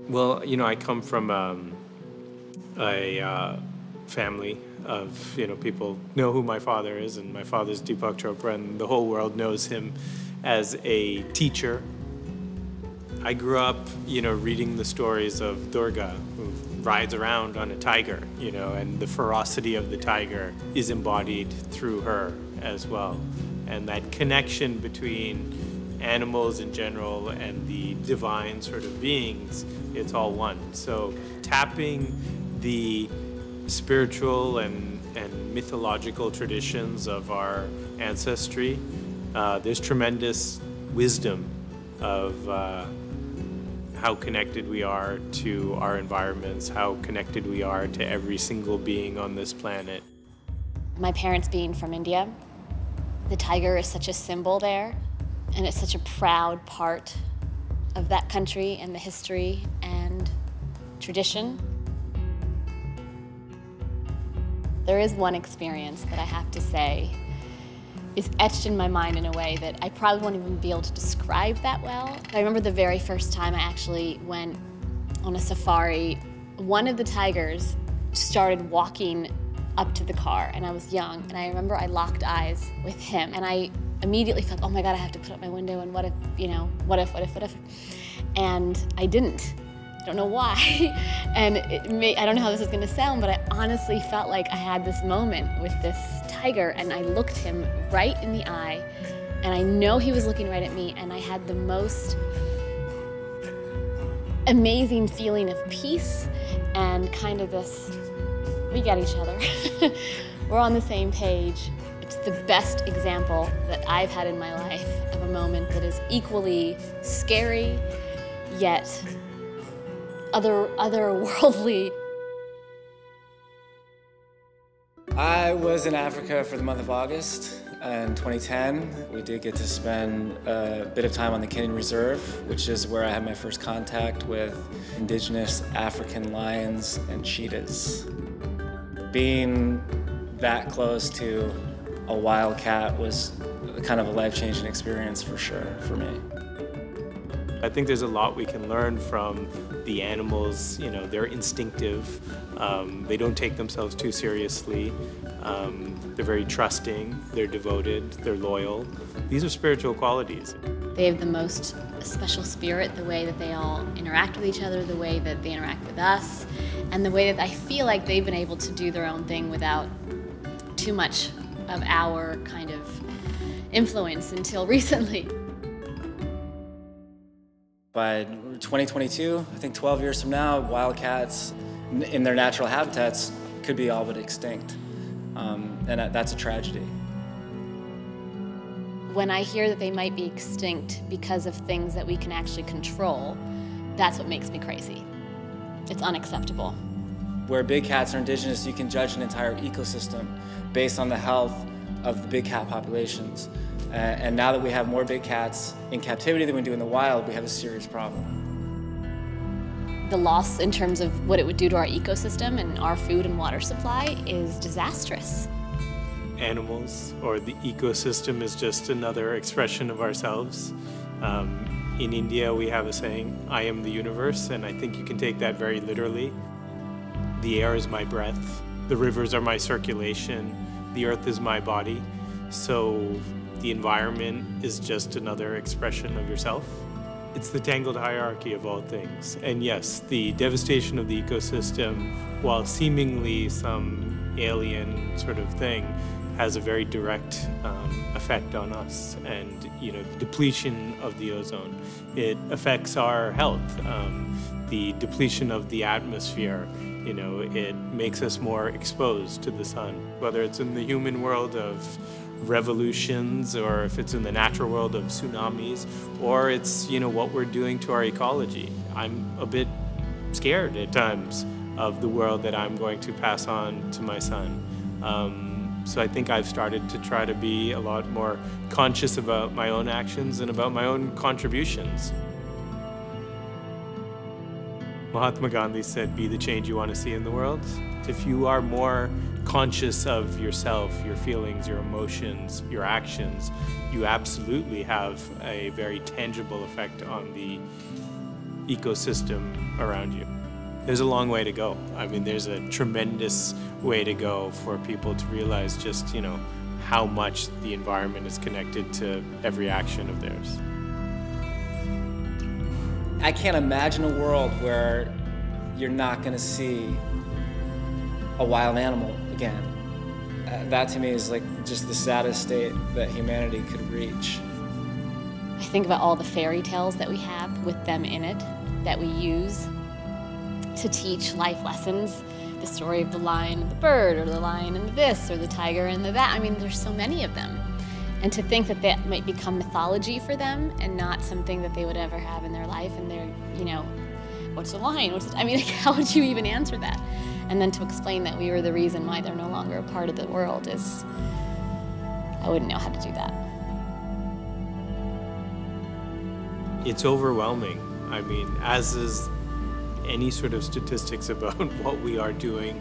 Well, I come from a family of, people know who my father is, and my father's Deepak Chopra, and the whole world knows him as a teacher. I grew up, reading the stories of Durga, who rides around on a tiger, and the ferocity of the tiger is embodied through her as well. And that connection between animals in general and the divine sort of beings, it's all one. So tapping the spiritual and mythological traditions of our ancestry, there's tremendous wisdom of how connected we are to our environments, how connected we are to every single being on this planet. My parents being from India, the tiger is such a symbol there, and it's such a proud part of that country and the history and tradition. There is one experience that I have to say is etched in my mind in a way that I probably won't even be able to describe that well. I remember the very first time I actually went on a safari, one of the tigers started walking up to the car, and I was young, and I remember I locked eyes with him, and I immediately felt, oh my God, I have to put up my window, and what if, what if? And I didn't. I don't know why, and I don't know how this is gonna sound, but I honestly felt like I had this moment with this tiger, and I looked him right in the eye, and I know he was looking right at me, and I had the most amazing feeling of peace and kind of this, we got each other. We're on the same page. It's the best example that I've had in my life of a moment that is equally scary, yet otherworldly. I was in Africa for the month of August in 2010. We did get to spend a bit of time on the Kenyan Reserve, which is where I had my first contact with indigenous African lions and cheetahs. Being that close to a wild cat was kind of a life-changing experience for sure for me. I think there's a lot we can learn from the animals. They're instinctive. They don't take themselves too seriously. They're very trusting. They're devoted. They're loyal. These are spiritual qualities. They have the most special spirit, the way that they all interact with each other, the way that they interact with us, and the way that I feel like they've been able to do their own thing without too much of our kind of influence until recently. By 2022, I think 12 years from now, wildcats in their natural habitats could be all but extinct. And that's a tragedy. When I hear that they might be extinct because of things that we can actually control, that's what makes me crazy. It's unacceptable. Where big cats are indigenous, you can judge an entire ecosystem based on the health of the big cat populations. And now that we have more big cats in captivity than we do in the wild, we have a serious problem. The loss in terms of what it would do to our ecosystem and our food and water supply is disastrous. Animals, or the ecosystem, is just another expression of ourselves. In India, we have a saying, I am the universe, and I think you can take that very literally. The air is my breath, the rivers are my circulation, the earth is my body. So the environment is just another expression of yourself. It's the tangled hierarchy of all things. And yes, the devastation of the ecosystem, while seemingly some alien sort of thing, has a very direct effect on us. And the depletion of the ozone, it affects our health. The depletion of the atmosphere, it makes us more exposed to the sun. Whether it's in the human world of revolutions, or if it's in the natural world of tsunamis, or it's what we're doing to our ecology. I'm a bit scared at times of the world that I'm going to pass on to my son. So I think I've started to try to be a lot more conscious about my own actions and about my own contributions. Mahatma Gandhi said, be the change you want to see in the world. If you are more conscious of yourself, your feelings, your emotions, your actions, you absolutely have a very tangible effect on the ecosystem around you. There's a long way to go. I mean, there's a tremendous way to go for people to realize just, how much the environment is connected to every action of theirs. I can't imagine a world where you're not going to see a wild animal again. That to me is like just the saddest state that humanity could reach. I think about all the fairy tales that we have with them in it, that we use to teach life lessons. The story of the lion and the bird, or the lion and the this, or the tiger and the that. I mean, there's so many of them. And to think that that might become mythology for them and not something that they would ever have in their life, and they're, what's a lion? I mean, like, how would you even answer that? And then to explain that we were the reason why they're no longer a part of the world is, I wouldn't know how to do that. It's overwhelming. I mean, as is any sort of statistics about what we are doing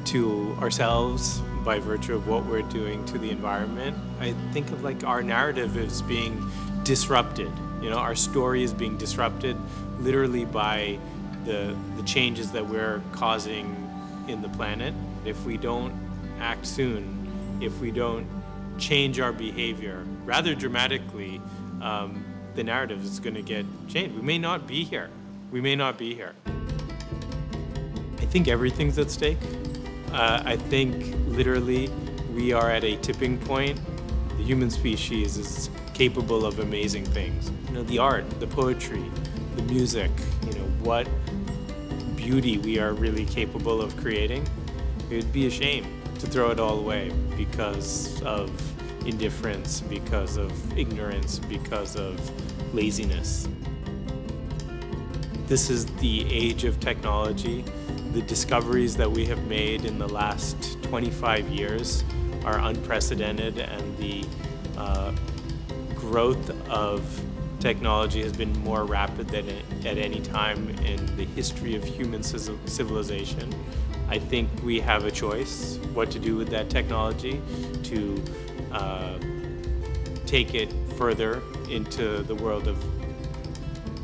to ourselves by virtue of what we're doing to the environment. I think of like our narrative as being disrupted. Our story is being disrupted literally by the changes that we're causing in the planet. If we don't act soon, if we don't change our behavior rather dramatically, the narrative is going to get changed. We may not be here. We may not be here. I think everything's at stake. I think literally we are at a tipping point. The human species is capable of amazing things. The art, the poetry, the music, what beauty we are really capable of creating. It would be a shame to throw it all away because of indifference, because of ignorance, because of laziness. This is the age of technology. The discoveries that we have made in the last 25 years are unprecedented, and the growth of technology has been more rapid than at any time in the history of human civilization. I think we have a choice what to do with that technology, to take it further into the world of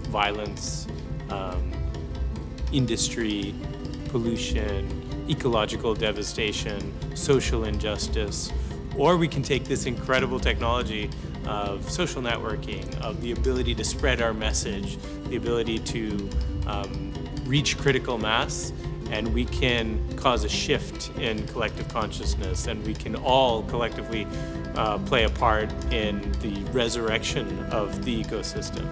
violence, industry, pollution, ecological devastation, social injustice, or we can take this incredible technology of social networking, of the ability to spread our message, the ability to reach critical mass, and we can cause a shift in collective consciousness, and we can all collectively play a part in the resurrection of the ecosystem.